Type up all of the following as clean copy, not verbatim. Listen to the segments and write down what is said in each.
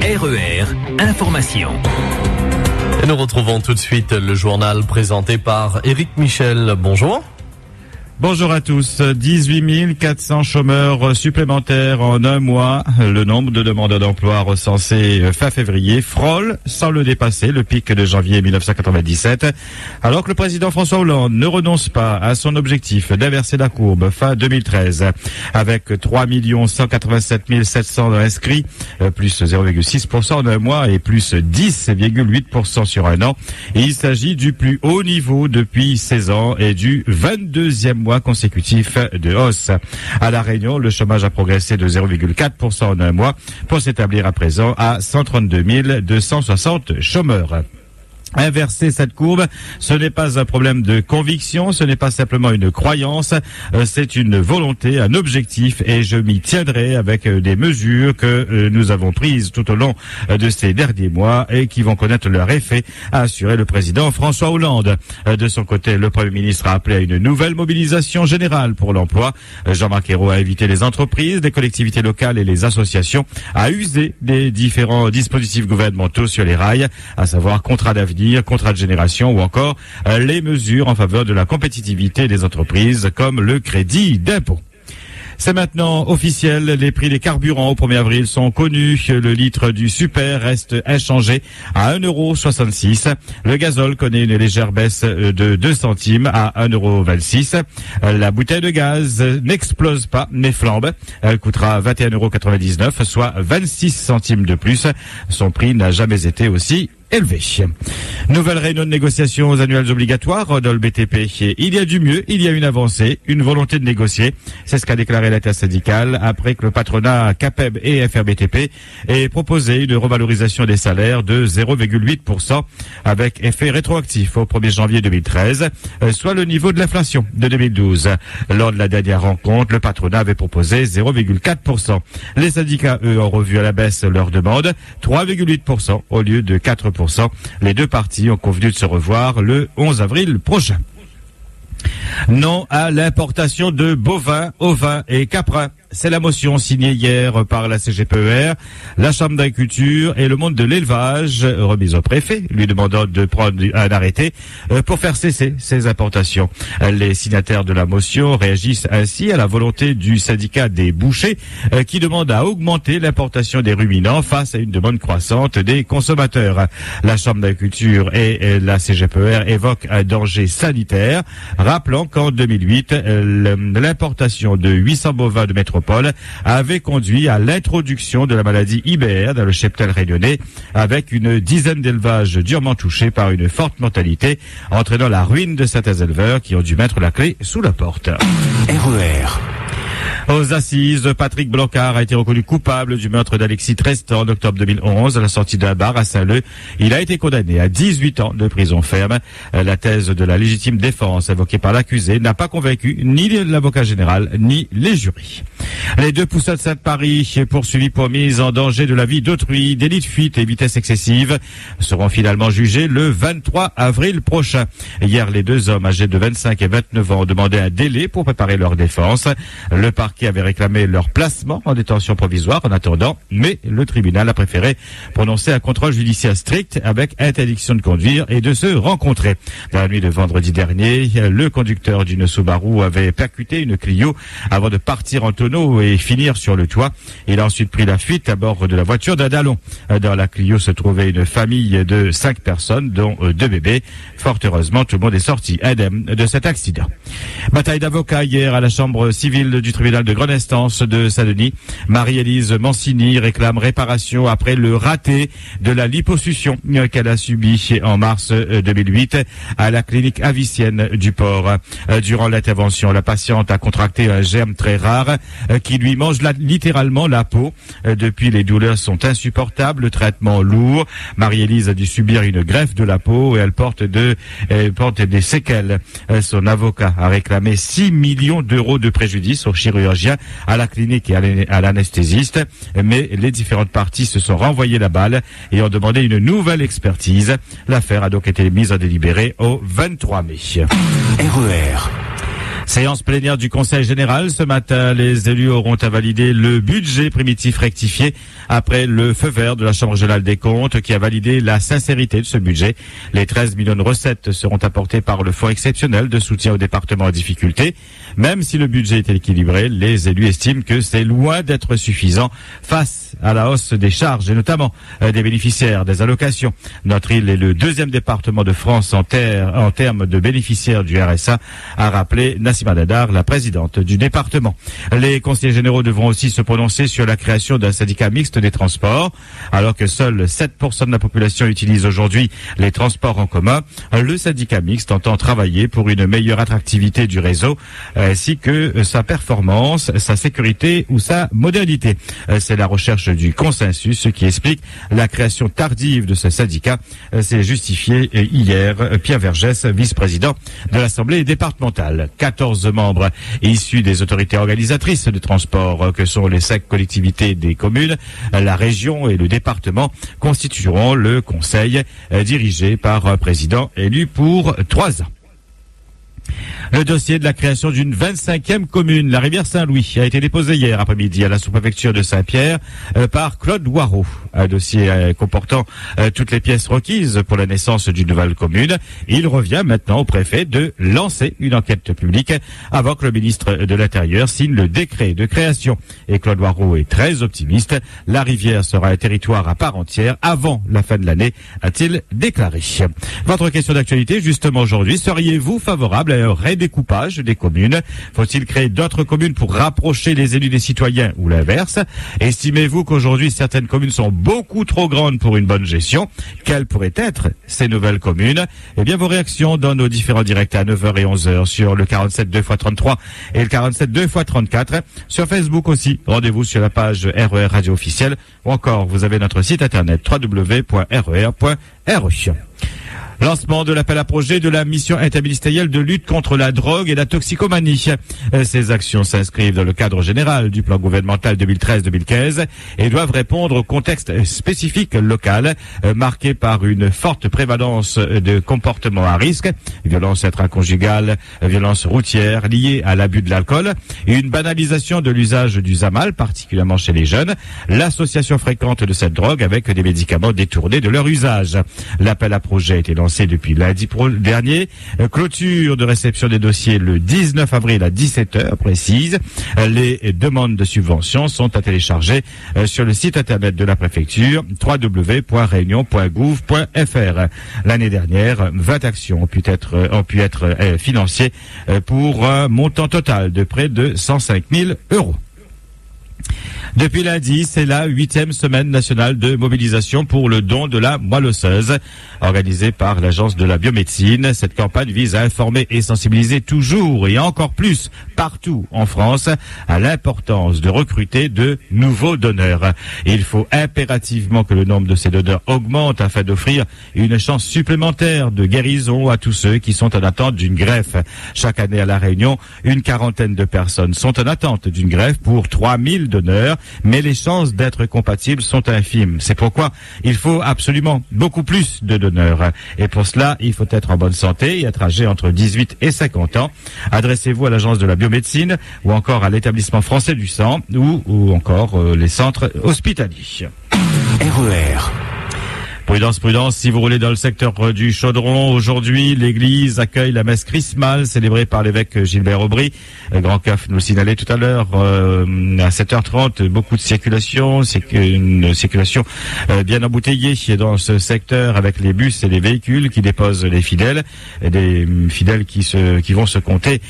RER, information. Et nous retrouvons tout de suite le journal présenté par Éric Michel. Bonjour. Bonjour à tous. 18 400 chômeurs supplémentaires en un mois. Le nombre de demandeurs d'emploi recensés fin février frôle, sans le dépasser, le pic de janvier 1997. Alors que le président François Hollande ne renonce pas à son objectif d'inverser la courbe fin 2013. Avec 3 187 700 inscrits, plus 0,6% en un mois et plus 10,8% sur un an. Et il s'agit du plus haut niveau depuis 16 ans et du 22e mois consécutif de hausse. À La Réunion, le chômage a progressé de 0,4% en un mois pour s'établir à présent à 132 260 chômeurs. Inverser cette courbe, ce n'est pas un problème de conviction, ce n'est pas simplement une croyance, c'est une volonté, un objectif, et je m'y tiendrai avec des mesures que nous avons prises tout au long de ces derniers mois et qui vont connaître leur effet, a assuré le président François Hollande. De son côté, le Premier ministre a appelé à une nouvelle mobilisation générale pour l'emploi. Jean-Marc Ayrault a invité les entreprises, les collectivités locales et les associations à user des différents dispositifs gouvernementaux sur les rails, à savoir contrat d'avenir, contrat de génération ou encore les mesures en faveur de la compétitivité des entreprises comme le crédit d'impôt. C'est maintenant officiel, les prix des carburants au 1er avril sont connus. Le litre du super reste inchangé à 1,66 €. Le gazole connaît une légère baisse de 2 centimes à 1,26 €. La bouteille de gaz n'explose pas, mais flambe. Elle coûtera 21,99 €, soit 26 centimes de plus. Son prix n'a jamais été aussi élevé. Nouvelle réunion de négociations aux annuelles obligatoires dans le BTP. Il y a du mieux, il y a une avancée, une volonté de négocier. C'est ce qu'a déclaré l'intersyndicale après que le patronat CAPEB et FRBTP aient proposé une revalorisation des salaires de 0,8% avec effet rétroactif au 1er janvier 2013, soit le niveau de l'inflation de 2012. Lors de la dernière rencontre, le patronat avait proposé 0,4%. Les syndicats, eux, ont revu à la baisse leur demande, 3,8% au lieu de 4%. Les deux parties ont convenu de se revoir le 11 avril prochain. Non à l'importation de bovins, ovins et caprins. C'est la motion signée hier par la CGPER, la Chambre d'agriculture et le monde de l'élevage, remise au préfet, lui demandant de prendre un arrêté pour faire cesser ces importations. Les signataires de la motion réagissent ainsi à la volonté du syndicat des bouchers qui demande à augmenter l'importation des ruminants face à une demande croissante des consommateurs. La Chambre d'agriculture et la CGPER évoquent un danger sanitaire, rappelant qu'en 2008, l'importation de 800 bovins de métropole avait conduit à l'introduction de la maladie IBR dans le cheptel réunionnais, avec une dizaine d'élevages durement touchés par une forte mortalité, entraînant la ruine de certains éleveurs qui ont dû mettre la clé sous la porte. RER. Aux assises, Patrick Blancard a été reconnu coupable du meurtre d'Alexis Trestan en octobre 2011 à la sortie d'un bar à Saint-Leu. Il a été condamné à 18 ans de prison ferme. La thèse de la légitime défense évoquée par l'accusé n'a pas convaincu ni l'avocat général ni les jurys. Les deux poussins de Sainte-Marie, poursuivis pour mise en danger de la vie d'autrui, délit de fuite et vitesse excessive, seront finalement jugés le 23 avril prochain. Hier, les deux hommes âgés de 25 et 29 ans ont demandé un délai pour préparer leur défense. Le parquet avait réclamé leur placement en détention provisoire en attendant, mais le tribunal a préféré prononcer un contrôle judiciaire strict avec interdiction de conduire et de se rencontrer. Dans la nuit de vendredi dernier, le conducteur d'une Subaru avait percuté une Clio avant de partir en tonneau et finir sur le toit. Il a ensuite pris la fuite à bord de la voiture d'un dallon. Dans la Clio se trouvait une famille de 5 personnes, dont 2 bébés. Fort heureusement, tout le monde est sorti indemne de cet accident. Bataille d'avocats hier à la chambre civile du tribunal de grande instance de Saint-Denis. Marie-Élise Mancini réclame réparation après le raté de la liposuction qu'elle a subi en mars 2008 à la clinique avicienne du Port. Durant l'intervention, la patiente a contracté un germe très rare qui lui mange littéralement la peau. Depuis, les douleurs sont insupportables, le traitement lourd. Marie-Élise a dû subir une greffe de la peau et elle porte des séquelles. Son avocat a réclamé 6 millions d'euros de préjudice au chirurgien, à la clinique et à l'anesthésiste, mais les différentes parties se sont renvoyées la balle et ont demandé une nouvelle expertise. L'affaire a donc été mise en délibéré au 23 mai. RER. Séance plénière du Conseil général. Ce matin, les élus auront à valider le budget primitif rectifié après le feu vert de la Chambre régionale des comptes qui a validé la sincérité de ce budget. Les 13 millions de recettes seront apportées par le fonds exceptionnel de soutien aux départements en difficulté. Même si le budget est équilibré, les élus estiment que c'est loin d'être suffisant face à la hausse des charges et notamment des bénéficiaires des allocations. Notre île est le deuxième département de France en termes de bénéficiaires du RSA, a rappelé Nassima Dadar, la présidente du département. Les conseillers généraux devront aussi se prononcer sur la création d'un syndicat mixte des transports. Alors que seuls 7% de la population utilise aujourd'hui les transports en commun, le syndicat mixte entend travailler pour une meilleure attractivité du réseau ainsi que sa performance, sa sécurité ou sa modernité. C'est la recherche du consensus, ce qui explique la création tardive de ce syndicat. C'est justifié hier Pierre Vergès, vice-président de l'Assemblée départementale. 14 membres issus des autorités organisatrices de transport que sont les 5 collectivités des communes, la région et le département constitueront le conseil dirigé par un président élu pour 3 ans. Le dossier de la création d'une 25e commune, la rivière Saint-Louis, a été déposé hier après-midi à la sous-préfecture de Saint-Pierre par Claude Waro. Un dossier comportant toutes les pièces requises pour la naissance d'une nouvelle commune. Il revient maintenant au préfet de lancer une enquête publique avant que le ministre de l'Intérieur signe le décret de création. Et Claude Waro est très optimiste. La rivière sera un territoire à part entière avant la fin de l'année, a-t-il déclaré. Votre question d'actualité, justement aujourd'hui, seriez-vous favorable à un redécoupage des communes? Faut-il créer d'autres communes pour rapprocher les élus des citoyens ou l'inverse? Estimez-vous qu'aujourd'hui certaines communes sont beaucoup trop grandes pour une bonne gestion? Quelles pourraient être ces nouvelles communes? Eh bien, vos réactions dans nos différents directs à 9h et 11h sur le 47 2x33 et le 47 2x34. Sur Facebook aussi, rendez-vous sur la page RER Radio officielle ou encore vous avez notre site internet www.rer.re. Lancement de l'appel à projet de la mission interministérielle de lutte contre la drogue et la toxicomanie. Ces actions s'inscrivent dans le cadre général du plan gouvernemental 2013-2015 et doivent répondre au contexte spécifique local marqué par une forte prévalence de comportements à risque, violence intraconjugale, violence routière liée à l'abus de l'alcool et une banalisation de l'usage du Zamal, particulièrement chez les jeunes, l'association fréquente de cette drogue avec des médicaments détournés de leur usage. L'appel à projet a été lancé depuis lundi dernier. Clôture de réception des dossiers le 19 avril à 17h précise. Les demandes de subventions sont à télécharger sur le site internet de la préfecture www.reunion.gouv.fr. L'année dernière, 20 actions ont pu être financées pour un montant total de près de 105 000 €. Depuis lundi, c'est la 8e semaine nationale de mobilisation pour le don de la moelle osseuse, organisée par l'Agence de la biomédecine. Cette campagne vise à informer et sensibiliser toujours et encore plus partout en France à l'importance de recruter de nouveaux donneurs. Il faut impérativement que le nombre de ces donneurs augmente afin d'offrir une chance supplémentaire de guérison à tous ceux qui sont en attente d'une greffe. Chaque année à La Réunion, une quarantaine de personnes sont en attente d'une greffe pour 3000 donneurs. Mais les chances d'être compatibles sont infimes. C'est pourquoi il faut absolument beaucoup plus de donneurs. Et pour cela, il faut être en bonne santé et être âgé entre 18 et 50 ans. Adressez-vous à l'Agence de la biomédecine ou encore à l'Établissement français du sang ou encore les centres hospitaliers. RER. Prudence, si vous roulez dans le secteur du Chaudron, aujourd'hui, l'église accueille la messe chrismale célébrée par l'évêque Gilbert Aubry. Grand Caf nous le signalait tout à l'heure, à 7h30, beaucoup de circulation, c'est une circulation bien embouteillée dans ce secteur avec les bus et les véhicules qui déposent les fidèles, des fidèles qui vont se compter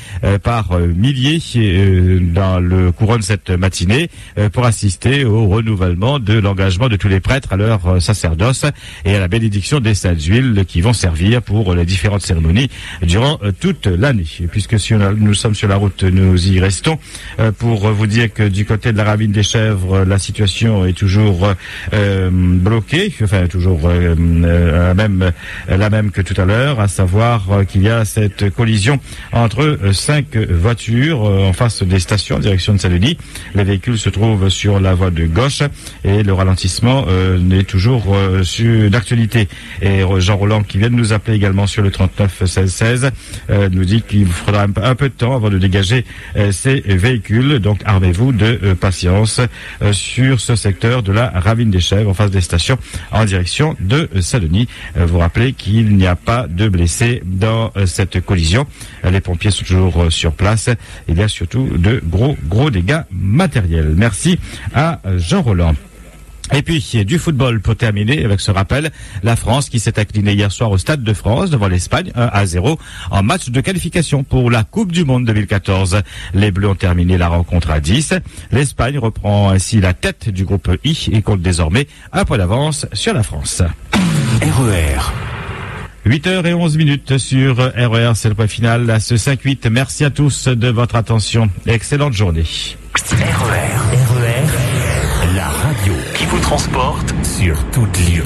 par milliers dans le courant de cette matinée pour assister au renouvellement de l'engagement de tous les prêtres à leur sacerdoce et à la bénédiction des saintes huiles qui vont servir pour les différentes cérémonies durant toute l'année. Puisque si nous sommes sur la route, nous y restons pour vous dire que du côté de la ravine des Chèvres, la situation est toujours bloquée, enfin toujours la même que tout à l'heure, à savoir qu'il y a cette collision entre 5 voitures en face des stations en direction de Saint-Denis. Les véhicules se trouvent sur la voie de gauche et le ralentissement est toujours sur d'actualité. Et Jean Roland, qui vient de nous appeler également sur le 39 16 16, nous dit qu'il faudra un peu de temps avant de dégager ces véhicules. Donc armez-vous de patience sur ce secteur de la Ravine des Chèvres, en face des stations, en direction de Saint-Denis. Vous rappelez qu'il n'y a pas de blessés dans cette collision. Les pompiers sont toujours sur place. Il y a surtout de gros dégâts matériels. Merci à Jean Roland. Et puis, du football pour terminer avec ce rappel. La France qui s'est inclinée hier soir au Stade de France devant l'Espagne 1-0 en match de qualification pour la Coupe du Monde 2014. Les Bleus ont terminé la rencontre à 10. L'Espagne reprend ainsi la tête du groupe I et compte désormais un point d'avance sur la France. RER. 8h11 sur RER, c'est le point final à ce 5-8. Merci à tous de votre attention. Excellente journée. RER, la radio qui vous transporte sur toute l'île.